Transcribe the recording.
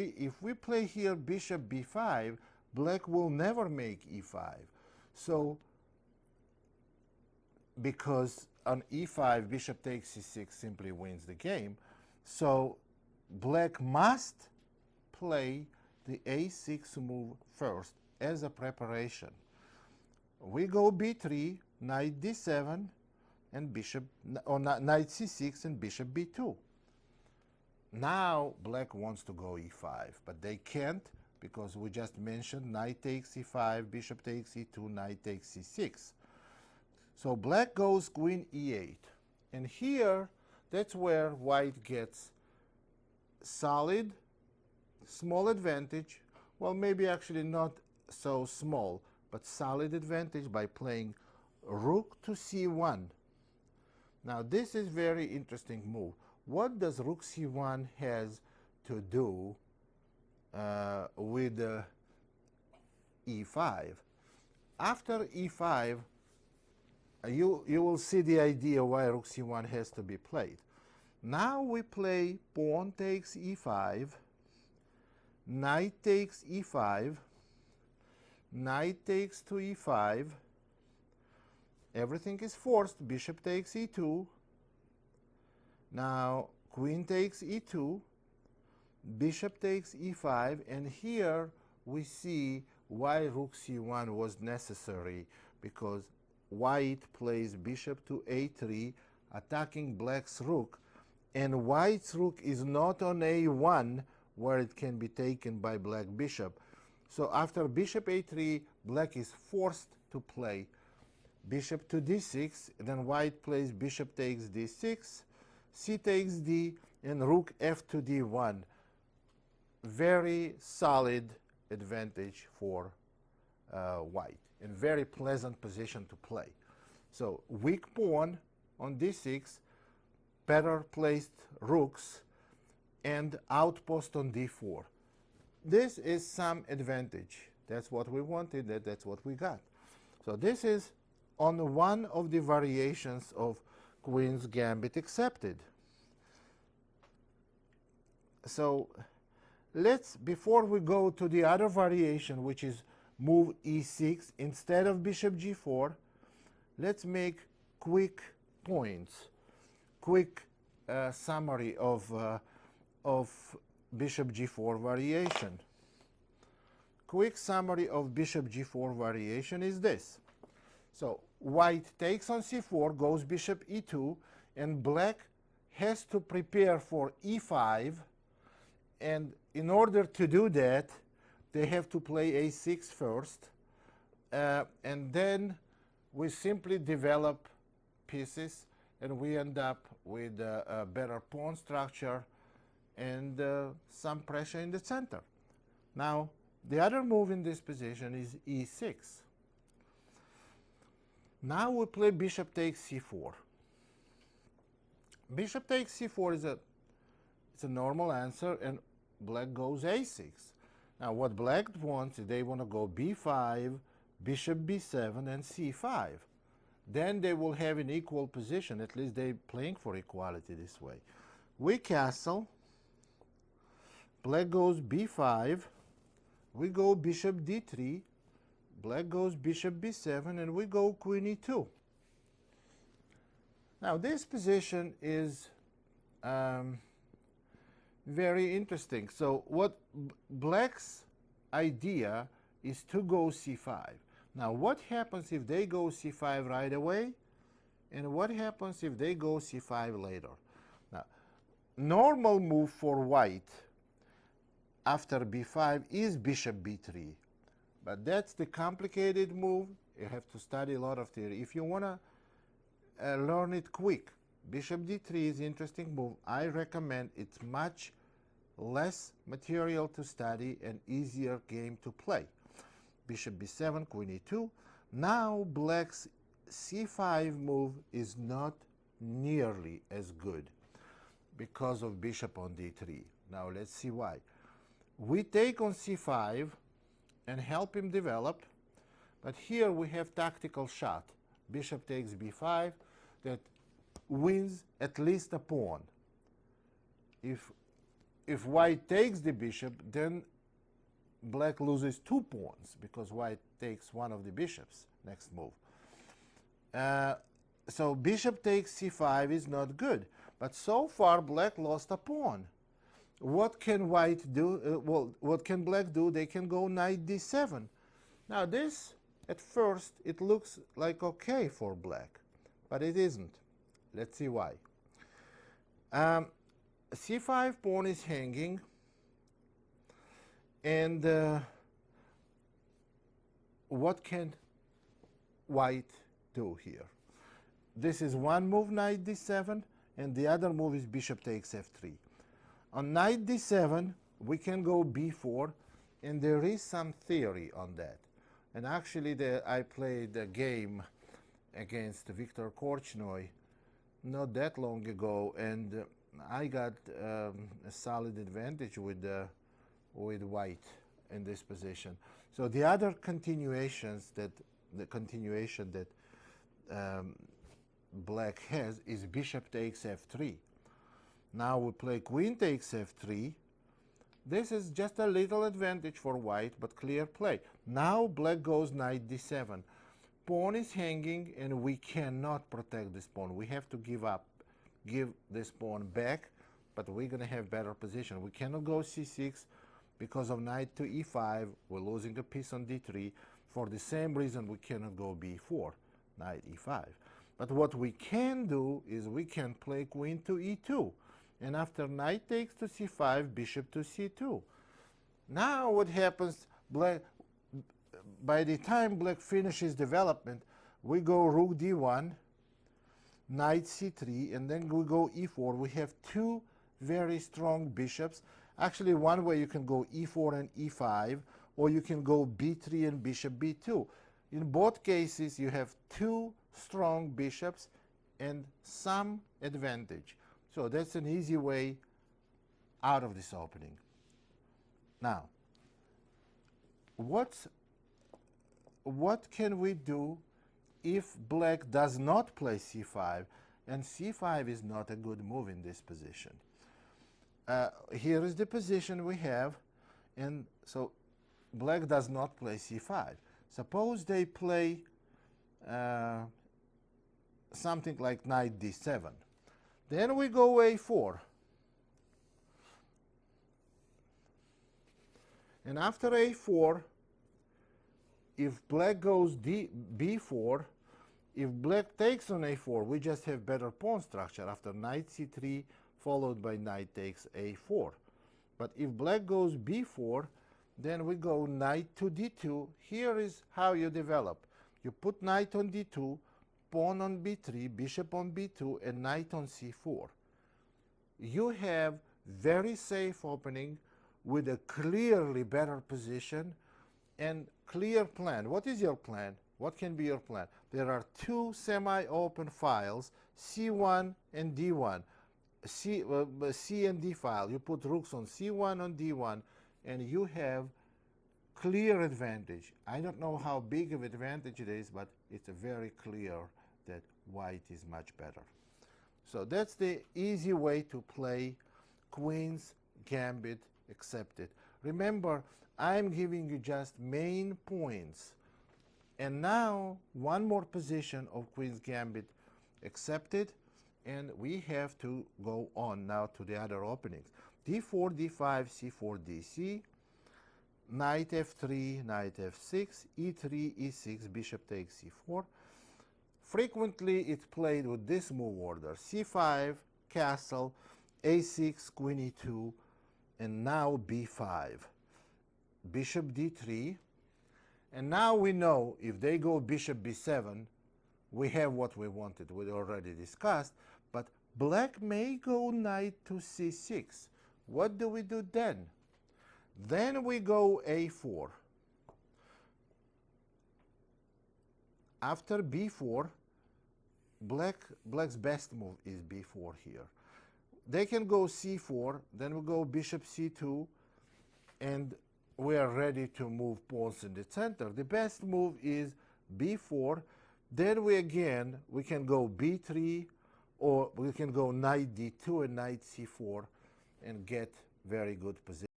if we play here bishop b5, black will never make e5. So because on e5 bishop takes c6 simply wins the game, so black must play the a6 move first as a preparation. We go b3, knight d7, and bishop, or knight c6 and bishop b2. Now black wants to go e5, but they can't because we just mentioned knight takes e5, bishop takes e2, knight takes c6. So black goes queen e8. And here, that's where white gets solid, small advantage. Well, maybe actually not so small, but solid advantage by playing rook to c1. Now, this is very interesting move. What does rook c1 has to do with e5? After e5, you will see the idea why rook c1 has to be played. Now we play pawn takes e5, knight takes e5, knight takes to e5, everything is forced, bishop takes e2, now queen takes e2, bishop takes e5, and here we see why rook c1 was necessary, because white plays bishop to a3, attacking black's rook, and white's rook is not on a1 where it can be taken by black bishop. So after bishop a3, black is forced to play bishop to d6, then white plays bishop takes d6, c takes d, and rook f to d1. Very solid advantage for white, and very pleasant position to play. So weak pawn on d6, better placed rooks, and outpost on d4. This is some advantage. That's what we wanted, that's what we got. So this is on one of the variations of Queen's Gambit accepted. So let's, before we go to the other variation, which is move e6 instead of bishop g4, let's make quick points, quick summary of bishop g4 variation. Quick summary of bishop g4 variation is this. So white takes on c4, goes bishop e2, and black has to prepare for e5, and in order to do that, they have to play a6 first, and then we simply develop pieces, and we end up with a better pawn structure and some pressure in the center. Now, the other move in this position is e6. Now we play bishop takes c4. Bishop takes c4 is a normal answer, and black goes a6. Now what black wants is they want to go b5, bishop b7, and c5. Then they will have an equal position. At least they're playing for equality this way. We castle. Black goes b5. We go bishop d3. Black goes bishop b7, and we go queen e2. Now this position is very interesting. So what black's idea is to go c5. Now what happens if they go c5 right away? And what happens if they go c5 later? Now, normal move for white after b5 is bishop b3. But that's the complicated move. You have to study a lot of theory. If you want to learn it quick, bishop d3 is an interesting move. I recommend it's much less material to study and easier game to play. Bishop b7, queen e2. Now black's c5 move is not nearly as good because of bishop on d3. Now let's see why. We take on c5 and help him develop, but here we have tactical shot. Bishop takes b5 that wins at least a pawn. If if white takes the bishop, then black loses 2 pawns because white takes one of the bishops next move. So bishop takes c5 is not good, but so far black lost a pawn. What can white do? Well, what can black do? They can go knight d7. Now this, at first, it looks like okay for black, but it isn't. Let's see why. c5 pawn is hanging, and what can white do here? This is one move, knight d7, and the other move is bishop takes f3. On knight d7, we can go b4, and there is some theory on that. And actually, I played a game against Viktor Korchnoi not that long ago, and I got a solid advantage with white in this position. So the other continuations that black has is bishop takes f3. Now we play queen takes f3. This is just a little advantage for white, but clear play. Now black goes knight d7. Pawn is hanging, and we cannot protect this pawn. We have to give this pawn back, but we're going to have better position. We cannot go c6 because of knight to e5. We're losing a piece on d3. For the same reason, we cannot go b4, knight e5. But what we can do is we can play queen to e2. And after knight takes to c5, bishop to c2. Now what happens, by the time black finishes development, we go rook d1, knight c3, and then we go e4. We have 2 very strong bishops. Actually, one way you can go e4 and e5, or you can go b3 and bishop b2. In both cases, you have 2 strong bishops and some advantage. So that's an easy way out of this opening. Now, what can we do if black does not play c5, and c5 is not a good move in this position? Here is the position we have, and so black does not play c5. Suppose they play something like knight d7. Then we go a4. And after a4, if black goes b4, if black takes on a4, we just have better pawn structure after knight c3 followed by knight takes a4. But if black goes b4, then we go knight to d2. Here is how you develop. You put knight on d2, pawn on b3, bishop on b2, and knight on c4. You have very safe opening with a clearly better position and clear plan. What is your plan? What can be your plan? There are 2 semi-open files, c1 and d1. C and d file. You put rooks on c1 on d1, and you have clear advantage. I don't know how big of advantage it is, but it's very clear that white is much better. So that's the easy way to play Queen's Gambit accepted. Remember, I'm giving you just main points. And now, one more position of Queen's Gambit accepted, and we have to go on now to the other openings. d4, d5, c4, dc, knight f3, knight f6, e3, e6, bishop takes c4. Frequently, it's played with this move order: c5, castle, a6, queen e2, and now b5, bishop d3. And now we know if they go bishop b7, we have what we wanted. We already discussed. But black may go knight to c6. What do we do then? Then we go a4. After b4, black's best move is b4 here. They can go c4, then we go bishop c2, and we are ready to move pawns in the center. The best move is b4. Then we can go b3, or we can go knight d2 and knight c4 and get very good position.